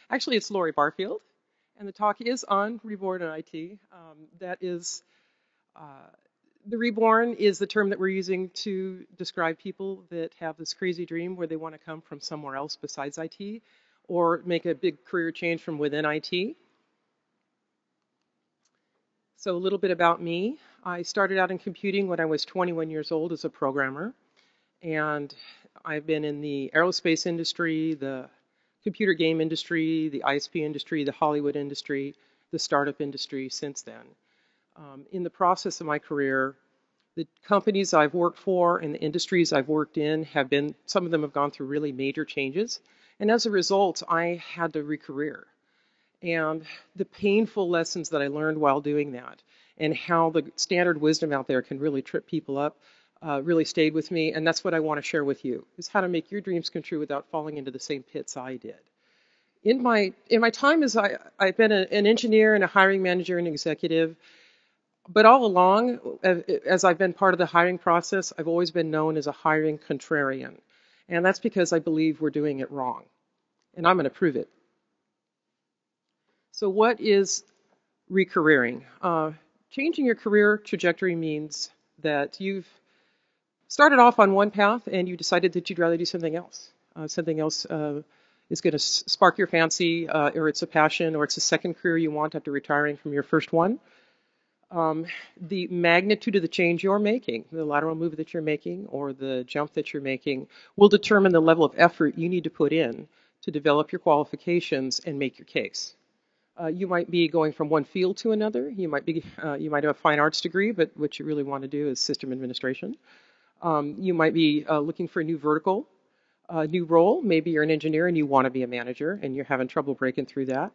Actually, it's Lori Barfield, and the talk is on Reborn and IT. That is, uh, the Reborn is the term that we're using to describe people that have this crazy dream where they want to come from somewhere else besides IT, or make a big career change from within IT. So a little bit about me. I started out in computing when I was 21 years old as a programmer, and I've been in the aerospace industry, the computer game industry, the ISP industry, the Hollywood industry, the startup industry since then. In the process of my career, the companies I've worked for and the industries I've worked in have been, some of them have gone through really major changes. And as a result, I had to recareer. And the painful lessons that I learned while doing that, and how the standard wisdom out there can really trip people up, really stayed with me. And that's what I want to share with you, is how to make your dreams come true without falling into the same pits I did. In my time as I've been an engineer and a hiring manager and executive, but all along, as I've been part of the hiring process, I've always been known as a hiring contrarian. And that's because I believe we're doing it wrong. And I'm going to prove it. So what is recareering? Changing your career trajectory means that you've started off on one path and you decided that you'd rather do something else. Something else is going to spark your fancy, or it's a passion, or it's a second career you want after retiring from your first one. The magnitude of the change you're making, the lateral move that you're making, or the jump that you're making, will determine the level of effort you need to put in to develop your qualifications and make your case. You might be going from one field to another. You might have a fine arts degree, but what you really want to do is system administration. You might be looking for a new vertical, a new role. Maybe you're an engineer and you want to be a manager and you're having trouble breaking through that.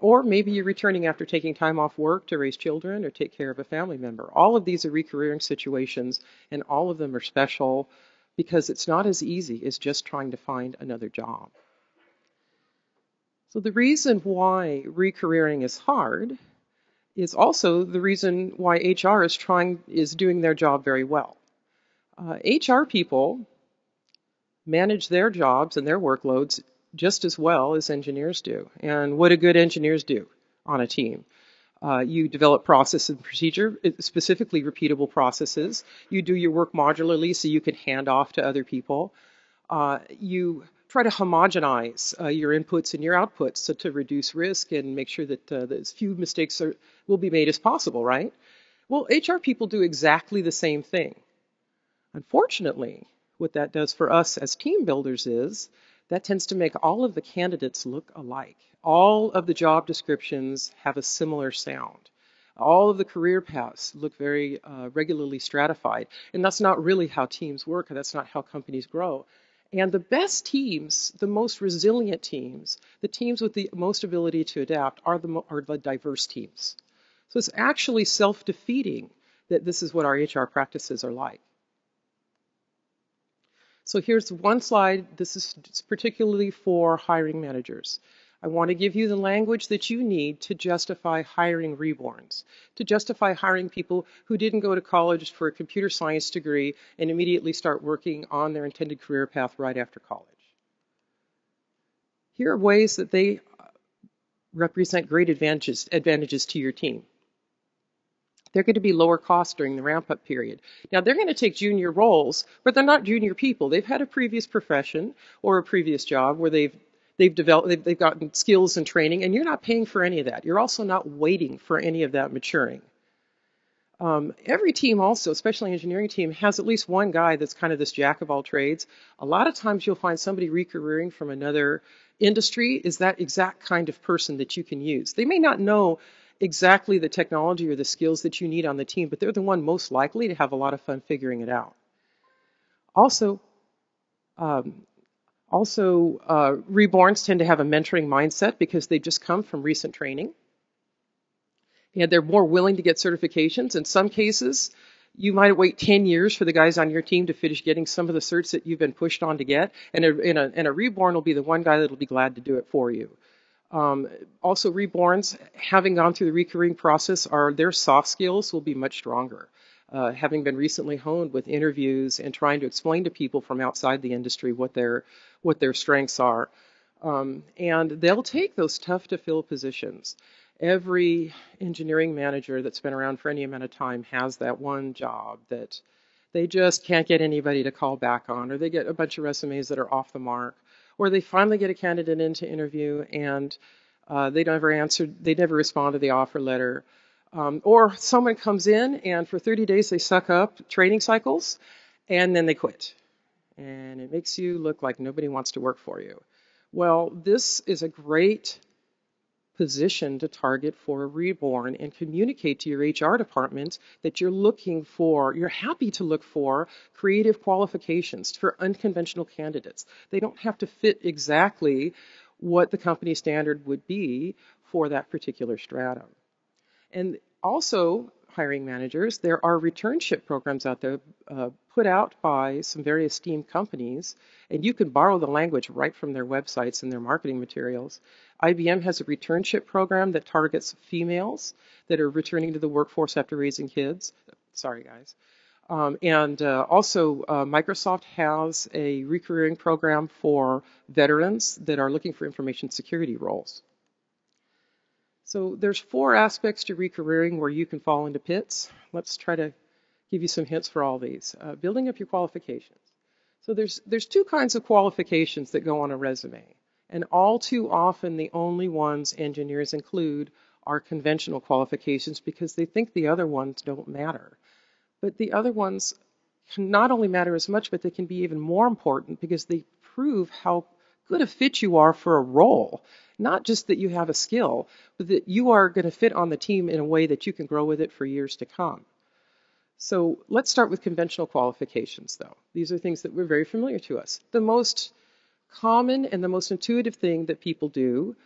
Or maybe you're returning after taking time off work to raise children or take care of a family member. All of these are recareering situations, and all of them are special because it's not as easy as just trying to find another job. So the reason why recareering is hard is also the reason why HR is doing their job very well. HR people manage their jobs and their workloads just as well as engineers do. And what do good engineers do on a team? You develop process and procedure, specifically repeatable processes. You do your work modularly so you can hand off to other people. You try to homogenize your inputs and your outputs to reduce risk and make sure that as few mistakes will be made as possible, right? Well, HR people do exactly the same thing. Unfortunately, what that does for us as team builders is that tends to make all of the candidates look alike. All of the job descriptions have a similar sound. All of the career paths look very regularly stratified. And that's not really how teams work. That's not how companies grow. And the best teams, the most resilient teams, the teams with the most ability to adapt are the diverse teams. So it's actually self-defeating that this is what our HR practices are like. So here's one slide. This is particularly for hiring managers. I want to give you the language that you need to justify hiring reborns, to justify hiring people who didn't go to college for a computer science degree and immediately start working on their intended career path right after college. Here are ways that they represent great advantages to your team. They're going to be lower cost during the ramp-up period. Now, they're going to take junior roles, but they're not junior people. They've had a previous profession or a previous job where they've gotten skills and training, and you're not paying for any of that. You're also not waiting for any of that maturing. Every team also, especially engineering team, has at least one guy that's kind of this jack of all trades. A lot of times you'll find somebody recareering from another industry is that exact kind of person that you can use. They may not know exactly the technology or the skills that you need on the team, but they're the one most likely to have a lot of fun figuring it out. Also, reborns tend to have a mentoring mindset because they've just come from recent training. And they're more willing to get certifications. In some cases, you might wait 10 years for the guys on your team to finish getting some of the certs that you've been pushed on to get. And a reborn will be the one guy that'll be glad to do it for you. Also, reborns, having gone through the recareering process, their soft skills will be much stronger. Having been recently honed with interviews and trying to explain to people from outside the industry what their strengths are. And they'll take those tough to fill positions. Every engineering manager that's been around for any amount of time has that one job that they just can't get anybody to call back on, or they get a bunch of resumes that are off the mark, or they finally get a candidate in to interview and they never respond to the offer letter. Or someone comes in and for 30 days they suck up training cycles and then they quit. And it makes you look like nobody wants to work for you. Well, this is a great position to target for a Reborn and communicate to your HR department that you're happy to look for creative qualifications for unconventional candidates. They don't have to fit exactly what the company standard would be for that particular stratum. And also, hiring managers, there are returnship programs out there put out by some very esteemed companies, and you can borrow the language right from their websites and their marketing materials. IBM has a returnship program that targets females that are returning to the workforce after raising kids. Sorry, guys. Also, Microsoft has a recareering program for veterans that are looking for information security roles. So there's 4 aspects to recareering where you can fall into pits. Let's try to give you some hints for all these. Building up your qualifications. So there's 2 kinds of qualifications that go on a resume. And all too often the only ones engineers include are conventional qualifications because they think the other ones don't matter. But the other ones can not only matter as much, but they can be even more important because they prove how good a fit you are for a role. Not just that you have a skill, but that you are going to fit on the team in a way that you can grow with it for years to come. So let's start with conventional qualifications, though. These are things that were very familiar to us. The most common and the most intuitive thing that people do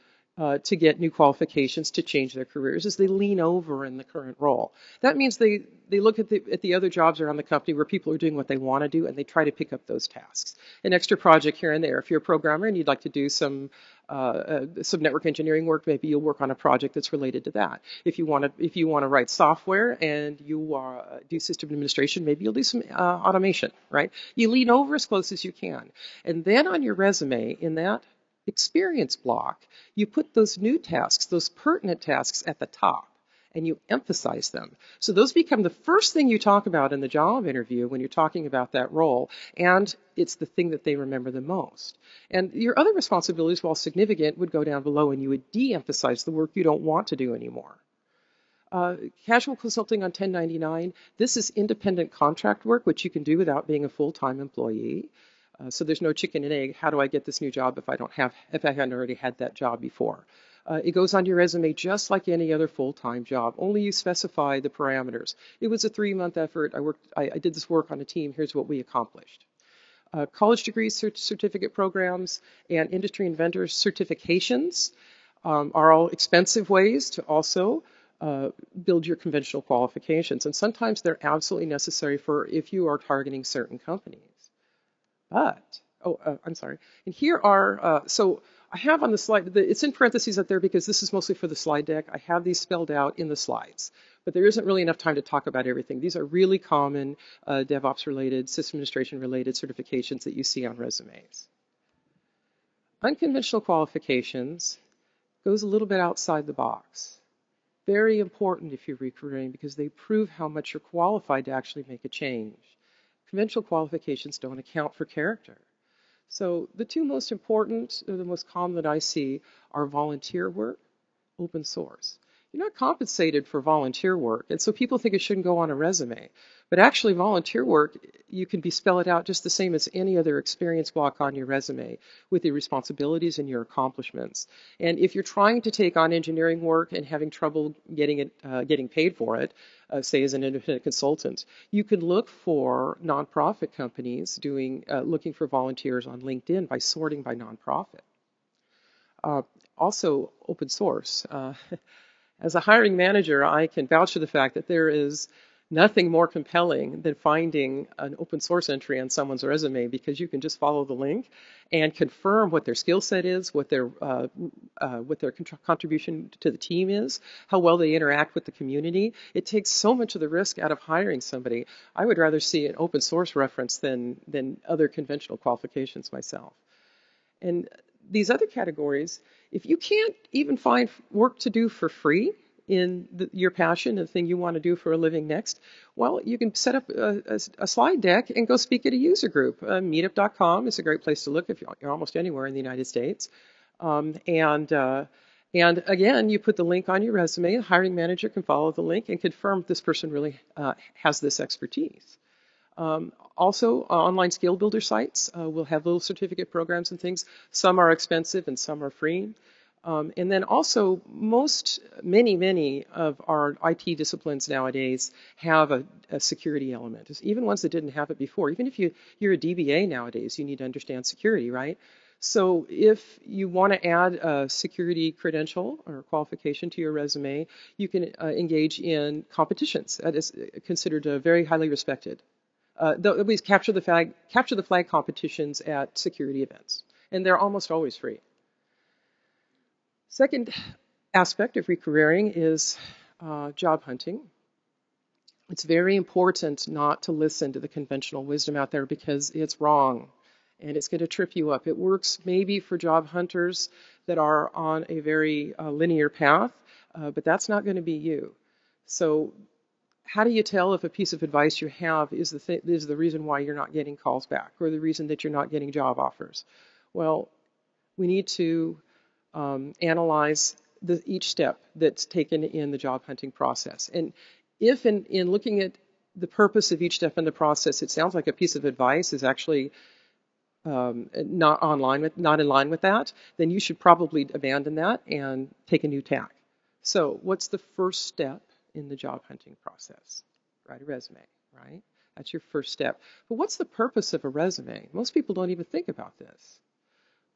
to get new qualifications to change their careers is they lean over in the current role. That means they look at the other jobs around the company where people are doing what they want to do and they try to pick up those tasks. An extra project here and there. If you're a programmer and you'd like to do some network engineering work, maybe you'll work on a project that's related to that. If you want to write software and you do system administration, maybe you'll do some automation, right? You lean over as close as you can. And then on your resume, in that experience block, you put those new tasks, those pertinent tasks at the top, and you emphasize them. So those become the first thing you talk about in the job interview when you're talking about that role, and it's the thing that they remember the most. And your other responsibilities, while significant, would go down below, and you would de-emphasize the work you don't want to do anymore. Casual consulting on 1099, this is independent contract work, which you can do without being a full-time employee. So there's no chicken and egg. How do I get this new job if I hadn't already had that job before? It goes on your resume just like any other full-time job. Only you specify the parameters. It was a 3-month effort. I did this work on a team. Here's what we accomplished. College degree certificate programs and industry and vendor certifications are all expensive ways to also build your conventional qualifications. And sometimes they're absolutely necessary for if you are targeting certain companies. But, I'm sorry. And here are, so I have on the slide, it's in parentheses up there because this is mostly for the slide deck. I have these spelled out in the slides. But there isn't really enough time to talk about everything. These are really common DevOps-related, system administration-related certifications that you see on resumes. Unconventional qualifications goes a little bit outside the box. Very important if you're recruiting because they prove how much you're qualified to actually make a change. Conventional qualifications don't account for character. So the 2 most important, or the most common that I see, are volunteer work, open source. You're not compensated for volunteer work, and so people think it shouldn't go on a resume. But actually, volunteer work, you can be spell it out just the same as any other experience block on your resume with your responsibilities and your accomplishments. And if you're trying to take on engineering work and having trouble getting paid for it, say as an independent consultant, you can look for nonprofit companies looking for volunteers on LinkedIn by sorting by nonprofit. Also, open source. As a hiring manager, I can vouch for the fact that there is nothing more compelling than finding an open source entry on someone's resume because you can just follow the link and confirm what their skill set is, what their contribution to the team is, how well they interact with the community. It takes so much of the risk out of hiring somebody. I would rather see an open source reference than other conventional qualifications myself. And these other categories, if you can't even find work to do for free in your passion, the thing you want to do for a living next, well, you can set up a slide deck and go speak at a user group. Meetup.com is a great place to look if you're almost anywhere in the United States. And again, you put the link on your resume. The hiring manager can follow the link and confirm this person really has this expertise. Also, online skill builder sites will have little certificate programs and things. Some are expensive and some are free. And then also, many of our IT disciplines nowadays have a security element. Even ones that didn't have it before. Even if you're a DBA nowadays, you need to understand security, right? So if you want to add a security credential or qualification to your resume, you can engage in competitions. That is considered very highly respected. We capture the flag competitions at security events, and they're almost always free. Second aspect of recareering is job hunting. It's very important not to listen to the conventional wisdom out there because it's wrong and it's going to trip you up. It works maybe for job hunters that are on a very linear path, but that's not going to be you. So how do you tell if a piece of advice you have is the reason why you're not getting calls back or the reason that you're not getting job offers? Well, we need to analyze each step that's taken in the job hunting process. And if in looking at the purpose of each step in the process, it sounds like a piece of advice is actually not in line with that, then you should probably abandon that and take a new tack. So what's the first step in the job hunting process? Write a resume, right? That's your first step. But what's the purpose of a resume? Most people don't even think about this.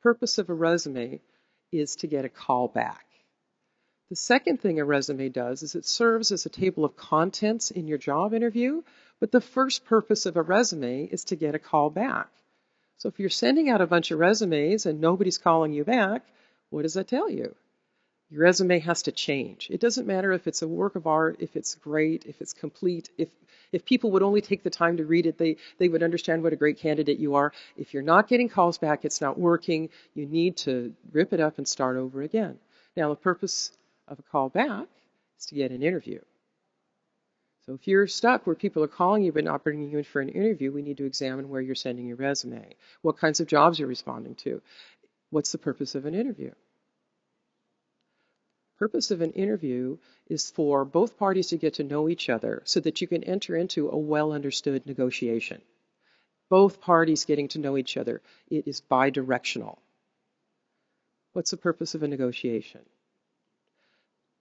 Purpose of a resume is to get a call back. The second thing a resume does is it serves as a table of contents in your job interview, but the first purpose of a resume is to get a call back. So if you're sending out a bunch of resumes and nobody's calling you back, what does that tell you? Your resume has to change. It doesn't matter if it's a work of art, if it's great, if it's complete. If people would only take the time to read it, they would understand what a great candidate you are. If you're not getting calls back, it's not working. You need to rip it up and start over again. Now, the purpose of a call back is to get an interview. So if you're stuck where people are calling you but not bringing you in for an interview, we need to examine where you're sending your resume, what kinds of jobs you're responding to. What's the purpose of an interview? Purpose of an interview is for both parties to get to know each other so that you can enter into a well-understood negotiation. Both parties getting to know each other. It is bidirectional. What's the purpose of a negotiation?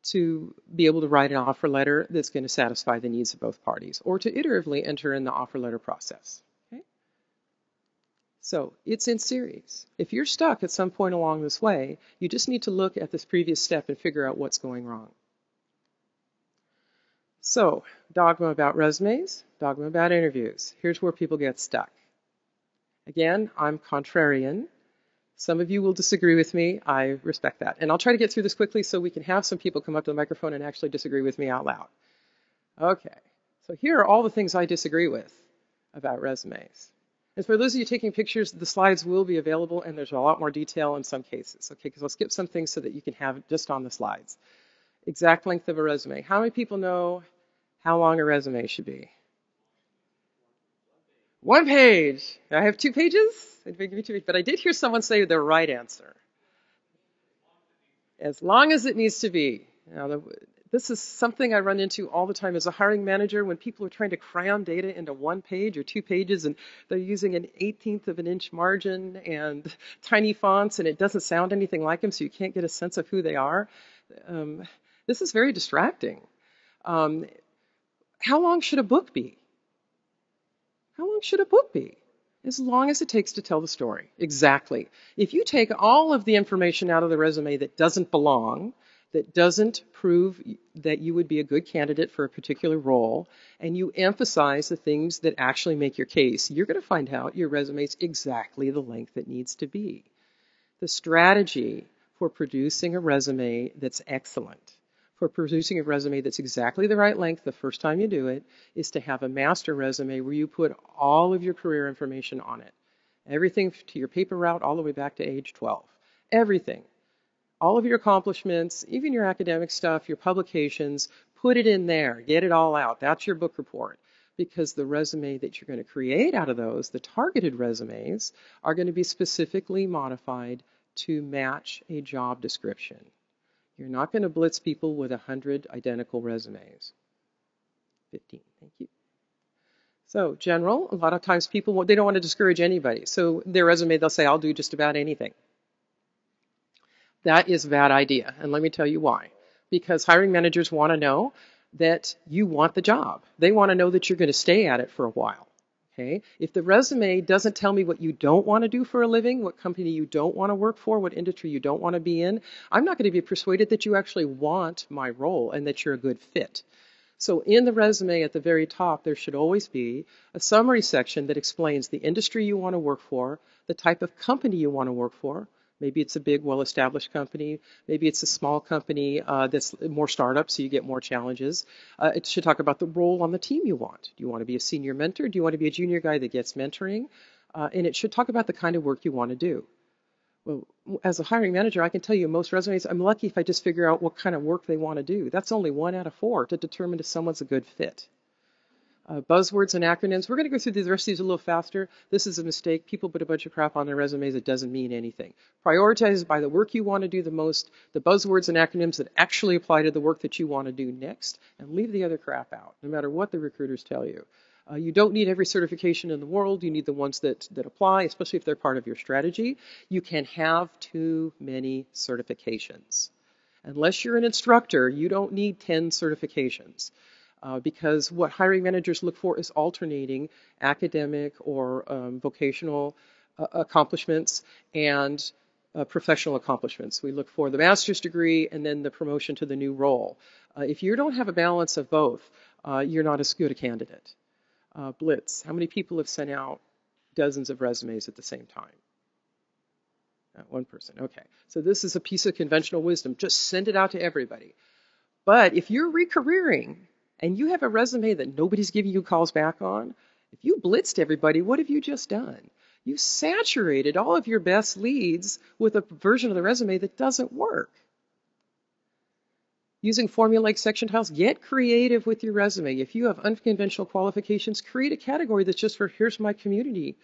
To be able to write an offer letter that's going to satisfy the needs of both parties, or to iteratively enter in the offer letter process. Okay? So it's in series. If you're stuck at some point along this way, you just need to look at this previous step and figure out what's going wrong. So, dogma about resumes, dogma about interviews. Here's where people get stuck. Again, I'm contrarian. Some of you will disagree with me. I respect that. And I'll try to get through this quickly so we can have some people come up to the microphone and actually disagree with me out loud. Okay, so here are all the things I disagree with about resumes. And for those of you taking pictures, the slides will be available, and there's a lot more detail in some cases. Okay, because I'll skip some things so that you can have it just on the slides. Exact length of a resume. How many people know how long a resume should be? 1 page. I have 2 pages? But I did hear someone say the right answer. As long as it needs to be. Now, this is something I run into all the time as a hiring manager when people are trying to cram data into 1 page or 2 pages and they're using an 1/18 of an inch margin and tiny fonts and it doesn't sound anything like them, so you can't get a sense of who they are. This is very distracting. How long should a book be? How long should a book be? As long as it takes to tell the story. Exactly. If you take all of the information out of the resume that doesn't belong, that doesn't prove that you would be a good candidate for a particular role, and you emphasize the things that actually make your case, you're going to find out your resume is exactly the length it needs to be. The strategy for producing a resume that's excellent, for producing a resume that's exactly the right length the first time you do it, is to have a master resume where you put all of your career information on it. Everything to your paper route all the way back to age 12. Everything. All of your accomplishments, even your academic stuff, your publications, put it in there. Get it all out. That's your book report. Because the resume that you're going to create out of those, the targeted resumes, are going to be specifically modified to match a job description. You're not going to blitz people with 100 identical resumes. 15, thank you. So general, a lot of times people, they don't want to discourage anybody. So their resume, they'll say, I'll do just about anything. That is a bad idea, and let me tell you why. Because hiring managers want to know that you want the job. They want to know that you're going to stay at it for a while. Okay? If the resume doesn't tell me what you don't want to do for a living, what company you don't want to work for, what industry you don't want to be in, I'm not going to be persuaded that you actually want my role and that you're a good fit. So in the resume at the very top, there should always be a summary section that explains the industry you want to work for, the type of company you want to work for. Maybe it's a big, well-established company. Maybe it's a small company that's more startup, so you get more challenges. It should talk about the role on the team you want. Do you want to be a senior mentor? Do you want to be a junior guy that gets mentoring? And it should talk about the kind of work you want to do. Well, as a hiring manager, I can tell you most resumes, I'm lucky if I just figure out what kind of work they want to do. That's only 1 out of 4 to determine if someone's a good fit. Buzzwords and acronyms. We're going to go through the rest of these a little faster. This is a mistake. People put a bunch of crap on their resumes that doesn't mean anything. Prioritize by the work you want to do the most, the buzzwords and acronyms that actually apply to the work that you want to do next, and leave the other crap out, no matter what the recruiters tell you. You don't need every certification in the world. You need the ones that apply, especially if they're part of your strategy. You can have too many certifications. Unless you're an instructor, you don't need 10 certifications. Because what hiring managers look for is alternating academic or vocational accomplishments and professional accomplishments. We look for the master's degree and then the promotion to the new role. If you don't have a balance of both, you're not as good a candidate. Blitz. How many people have sent out dozens of resumes at the same time? One person. Okay. So this is a piece of conventional wisdom. Just send it out to everybody. But if you're recareering, and you have a resume that nobody's giving you calls back on, if you blitzed everybody, what have you just done? You saturated all of your best leads with a version of the resume that doesn't work. Using formulaic section titles, get creative with your resume. If you have unconventional qualifications, create a category that's just for here's my community.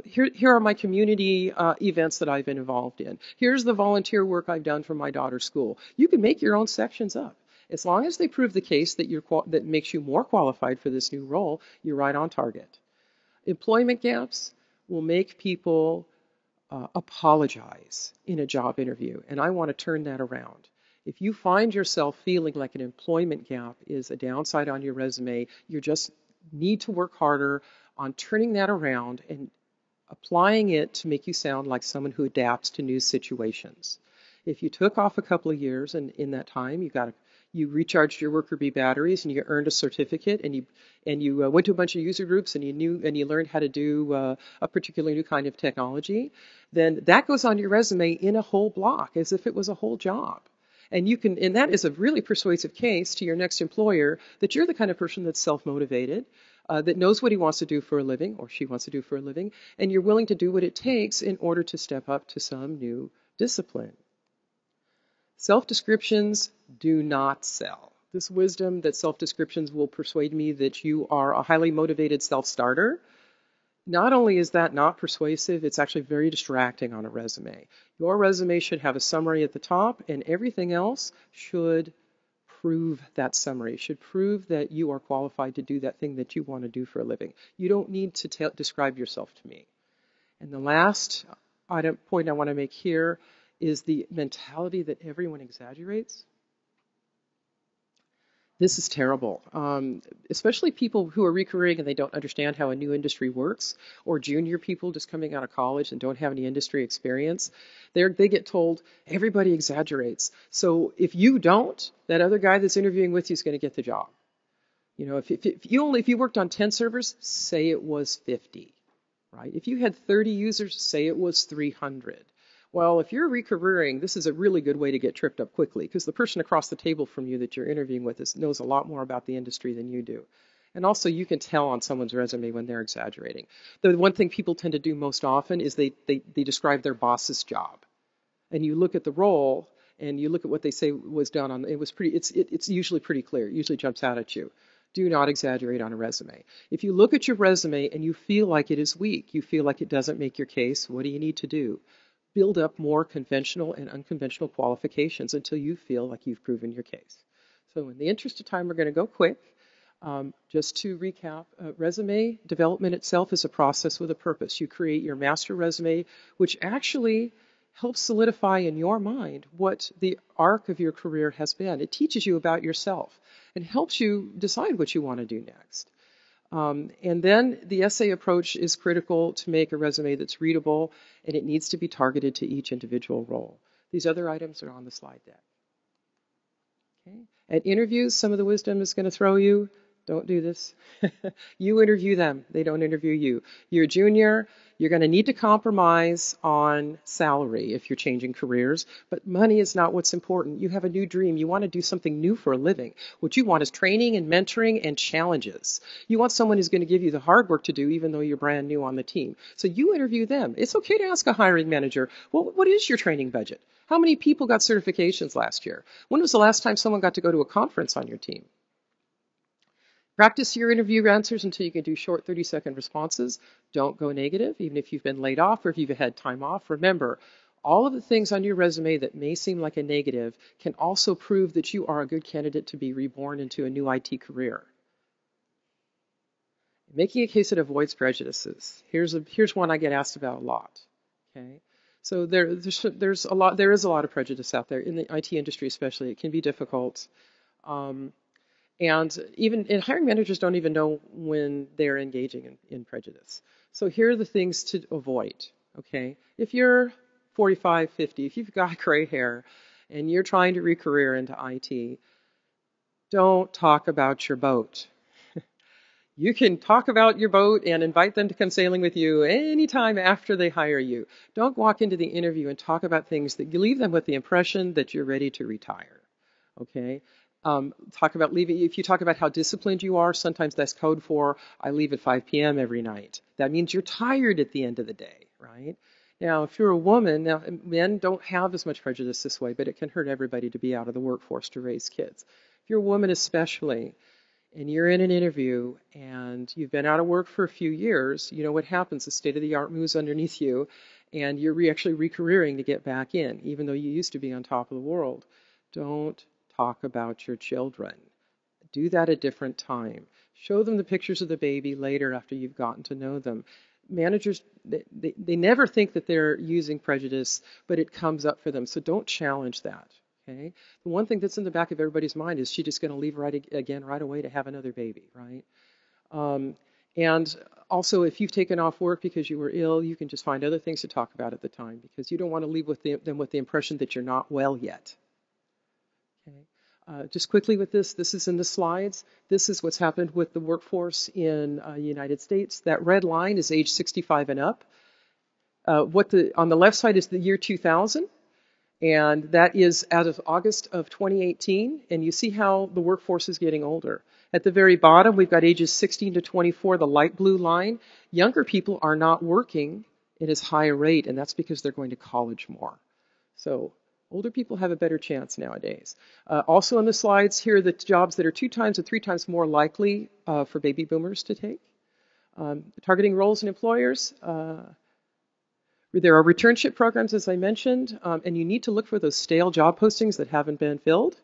Here are my community events that I've been involved in. Here's the volunteer work I've done for my daughter's school. You can make your own sections up. As long as they prove the case that that makes you more qualified for this new role, you're right on target. Employment gaps will make people apologize in a job interview, and I want to turn that around. If you find yourself feeling like an employment gap is a downside on your resume, you just need to work harder on turning that around and applying it to make you sound like someone who adapts to new situations. If you took off a couple of years and in that time you recharged your worker bee batteries and you earned a certificate and you went to a bunch of user groups and you learned how to do a particular new kind of technology, then that goes on your resume in a whole block as if it was a whole job. And that is a really persuasive case to your next employer that you're the kind of person that's self-motivated, that knows what he wants to do for a living or she wants to do for a living, and you're willing to do what it takes in order to step up to some new discipline. Self-descriptions do not sell. This wisdom that self-descriptions will persuade me that you are a highly motivated self-starter, not only is that not persuasive, it's actually very distracting on a resume. Your resume should have a summary at the top, and everything else should prove that summary, should prove that you are qualified to do that thing that you want to do for a living. You don't need to describe yourself to me. And the last point I want to make here is the mentality that everyone exaggerates. This is terrible, especially people who are recareering and they don't understand how a new industry works, or junior people just coming out of college and don't have any industry experience. They get told everybody exaggerates. So if you don't, that other guy that's interviewing with you is going to get the job. You know, if you worked on 10 servers, say it was 50, right? If you had 30 users, say it was 300. Well, if you're recareering, this is a really good way to get tripped up quickly because the person across the table from you that you're interviewing with knows a lot more about the industry than you do. And also you can tell on someone's resume when they're exaggerating. The one thing people tend to do most often is they describe their boss's job. and you look at the role and you look at what they say was done on it was pretty it's usually pretty clear. It usually jumps out at you. Do not exaggerate on a resume. If you look at your resume and you feel like it is weak, you feel like it doesn't make your case, what do you need to do? Build up more conventional and unconventional qualifications until you feel like you've proven your case. So in the interest of time, we're going to go quick. Just to recap, resume development itself is a process with a purpose. You create your master resume, which actually helps solidify in your mind what the arc of your career has been. It teaches you about yourself and helps you decide what you want to do next. And then the essay approach is critical to make a resume that's readable, and it needs to be targeted to each individual role. These other items are on the slide deck. Okay. At interviews, some of the wisdom is going to throw you. Don't do this. You interview them. They don't interview you. You're a junior. You're going to need to compromise on salary if you're changing careers, but money is not what's important. You have a new dream. You want to do something new for a living. What you want is training and mentoring and challenges. You want someone who's going to give you the hard work to do even though you're brand new on the team. So you interview them. It's okay to ask a hiring manager, well, what is your training budget? How many people got certifications last year? When was the last time someone got to go to a conference on your team? Practice your interview answers until you can do short 30-second responses. Don't go negative, even if you've been laid off or if you've had time off. Remember, all of the things on your resume that may seem like a negative can also prove that you are a good candidate to be reborn into a new IT career. Making a case that avoids prejudices. Here's one I get asked about a lot. Okay, so there is a lot of prejudice out there in the IT industry, especially. It can be difficult. And hiring managers don't even know when they're engaging in prejudice. So here are the things to avoid, okay? If you're 45, 50, if you've got gray hair and you're trying to re-career into IT, don't talk about your boat. You can talk about your boat and invite them to come sailing with you anytime after they hire you. Don't walk into the interview and talk about things that you leave them with the impression that you're ready to retire, okay? Talk about leaving. If you talk about how disciplined you are, sometimes that's code for I leave at 5 p.m. every night. That means you're tired at the end of the day, right? Now, if you're a woman, now men don't have as much prejudice this way, but it can hurt everybody to be out of the workforce to raise kids. If you're a woman especially, and you're in an interview and you've been out of work for a few years, you know what happens. The state-of-the-art moves underneath you, and you're actually re-careering to get back in, even though you used to be on top of the world. Don't talk about your children. Do that at a different time. Show them the pictures of the baby later after you've gotten to know them. Managers, they never think that they're using prejudice, but it comes up for them. So don't challenge that. Okay? The one thing that's in the back of everybody's mind is she just going to leave right away to have another baby, right? And also, if you've taken off work because you were ill, you can just find other things to talk about at the time because you don't want to leave them with the impression that you're not well yet. Okay. Just quickly with this is in the slides. This is what's happened with the workforce in the United States. That red line is age 65 and up. On the left side is the year 2000, and that is as of August of 2018, and you see how the workforce is getting older. At the very bottom, we've got ages 16 to 24, the light blue line. Younger people are not working at as high a rate, and that's because they're going to college more. So older people have a better chance nowadays. Also on the slides, here are the jobs that are 2 times or 3 times more likely for baby boomers to take. Targeting roles and employers. There are returnship programs, as I mentioned, and you need to look for those stale job postings that haven't been filled.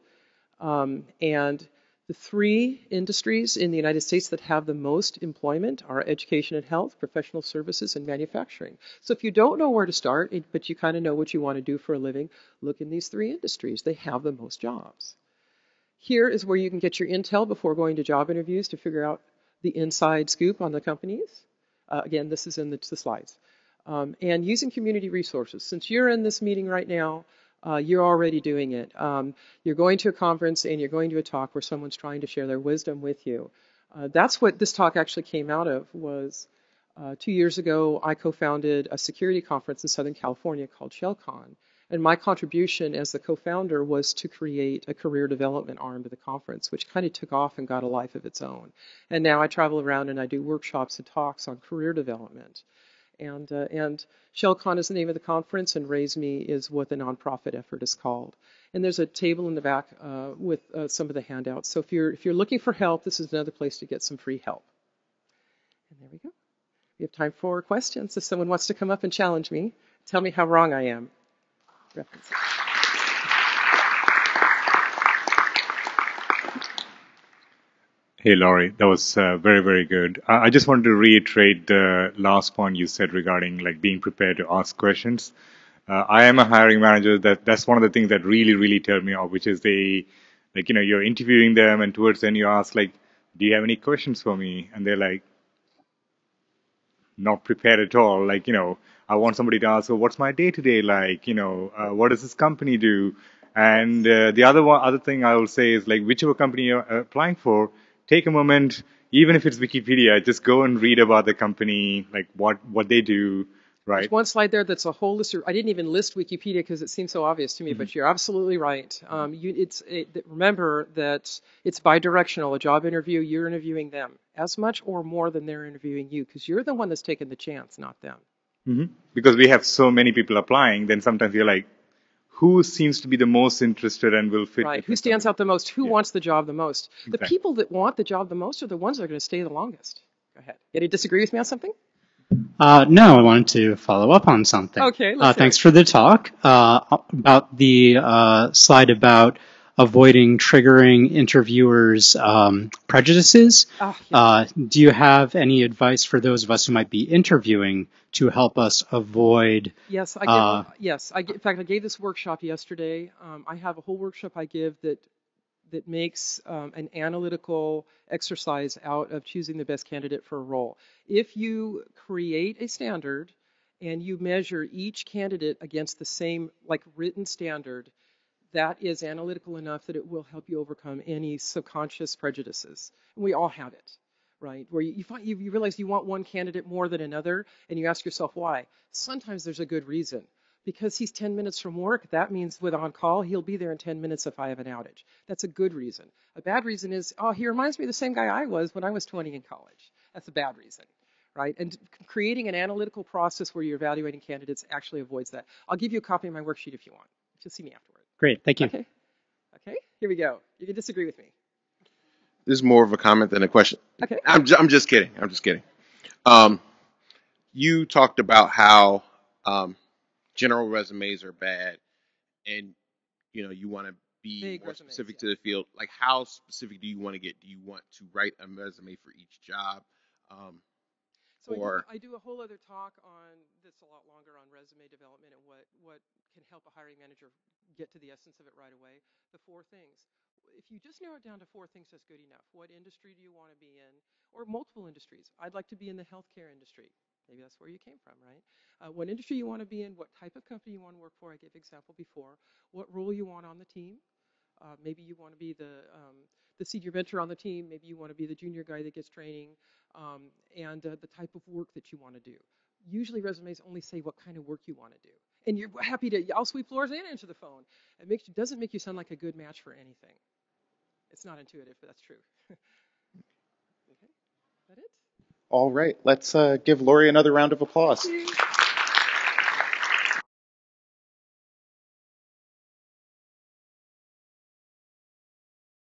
And the 3 industries in the United States that have the most employment are education and health, professional services, and manufacturing. So if you don't know where to start, but you kind of know what you want to do for a living, look in these 3 industries. They have the most jobs. Here is where you can get your intel before going to job interviews to figure out the inside scoop on the companies. Again, this is in the slides. And using community resources. Since you're in this meeting right now, you're already doing it. You're going to a conference and you're going to a talk where someone's trying to share their wisdom with you. That's what this talk actually came out of. Was 2 years ago, I co-founded a security conference in Southern California called ShellCon. And my contribution as the co-founder was to create a career development arm to the conference, which kind of took off and got a life of its own. And now I travel around and I do workshops and talks on career development. And ShellCon is the name of the conference, and RaiseMe is what the nonprofit effort is called. And there's a table in the back with some of the handouts. So if you're looking for help, this is another place to get some free help. And there we go. We have time for questions. If someone wants to come up and challenge me, tell me how wrong I am. Reference. Hey, Laurie, that was very, very good. I just wanted to reiterate the last point you said regarding like being prepared to ask questions. I am a hiring manager. That's one of the things that really, really turned me off, which is you're interviewing them, and towards the end you ask like, do you have any questions for me? And they're like, not prepared at all. Like, I want somebody to ask, what's my day to day like? What does this company do? And the other thing I will say is like, whichever company you're applying for, take a moment, even if it's Wikipedia, just go and read about the company, like what they do, right? There's one slide there that's a whole list. I didn't even list Wikipedia because it seems so obvious to me, but you're absolutely right. Remember that it's bidirectional. A job interview, you're interviewing them as much or more than they're interviewing you, because you're the one that's taking the chance, not them. Mm-hmm. Because we have so many people applying, then sometimes you're like, who seems to be the most interested and will fit? Right. Who stands out the most? Who wants the job the most? Exactly. The people that want the job the most are the ones that are going to stay the longest. Go ahead. You any disagree with me on something? No, I wanted to follow up on something. Okay. Thanks for the talk. About the slide about avoiding triggering interviewers' prejudices. Do you have any advice for those of us who might be interviewing to help us avoid? Yes, in fact, I gave this workshop yesterday. I have a whole workshop I give that makes an analytical exercise out of choosing the best candidate for a role. If you create a standard and you measure each candidate against the same written standard, that is analytical enough that it will help you overcome any subconscious prejudices. And we all have it, right? Where you realize you want one candidate more than another, and you ask yourself why. Sometimes there's a good reason. Because he's 10 minutes from work, that means with on-call, he'll be there in 10 minutes if I have an outage. That's a good reason. A bad reason is, he reminds me of the same guy I was when I was 20 in college. That's a bad reason, right? And creating an analytical process where you're evaluating candidates actually avoids that. I'll give you a copy of my worksheet if you want. Just see me afterward. Great, thank you. Okay, here we go. You can disagree with me. This is more of a comment than a question. Okay. I'm just kidding. You talked about how general resumes are bad, and you want to be more specific to the field. Like, how specific do you want to get? Do you want to write a resume for each job? I do a whole other talk on that's a lot longer on resume development and what can help a hiring manager get to the essence of it right away. The 4 things. If you just narrow it down to 4 things, that's good enough. What industry do you want to be in? Or multiple industries. I'd like to be in the healthcare industry. Maybe that's where you came from, right? What industry you want to be in, what type of company you want to work for. I gave an example before. What role you want on the team. Maybe you want to be the senior mentor on the team. Maybe you want to be the junior guy that gets training. And the type of work that you want to do. Usually resumes only say what kind of work you want to do. And you're happy I'll sweep floors and answer the phone. It doesn't make you sound like a good match for anything. It's not intuitive, but that's true. Okay, is that it? All right, let's give Laurie another round of applause.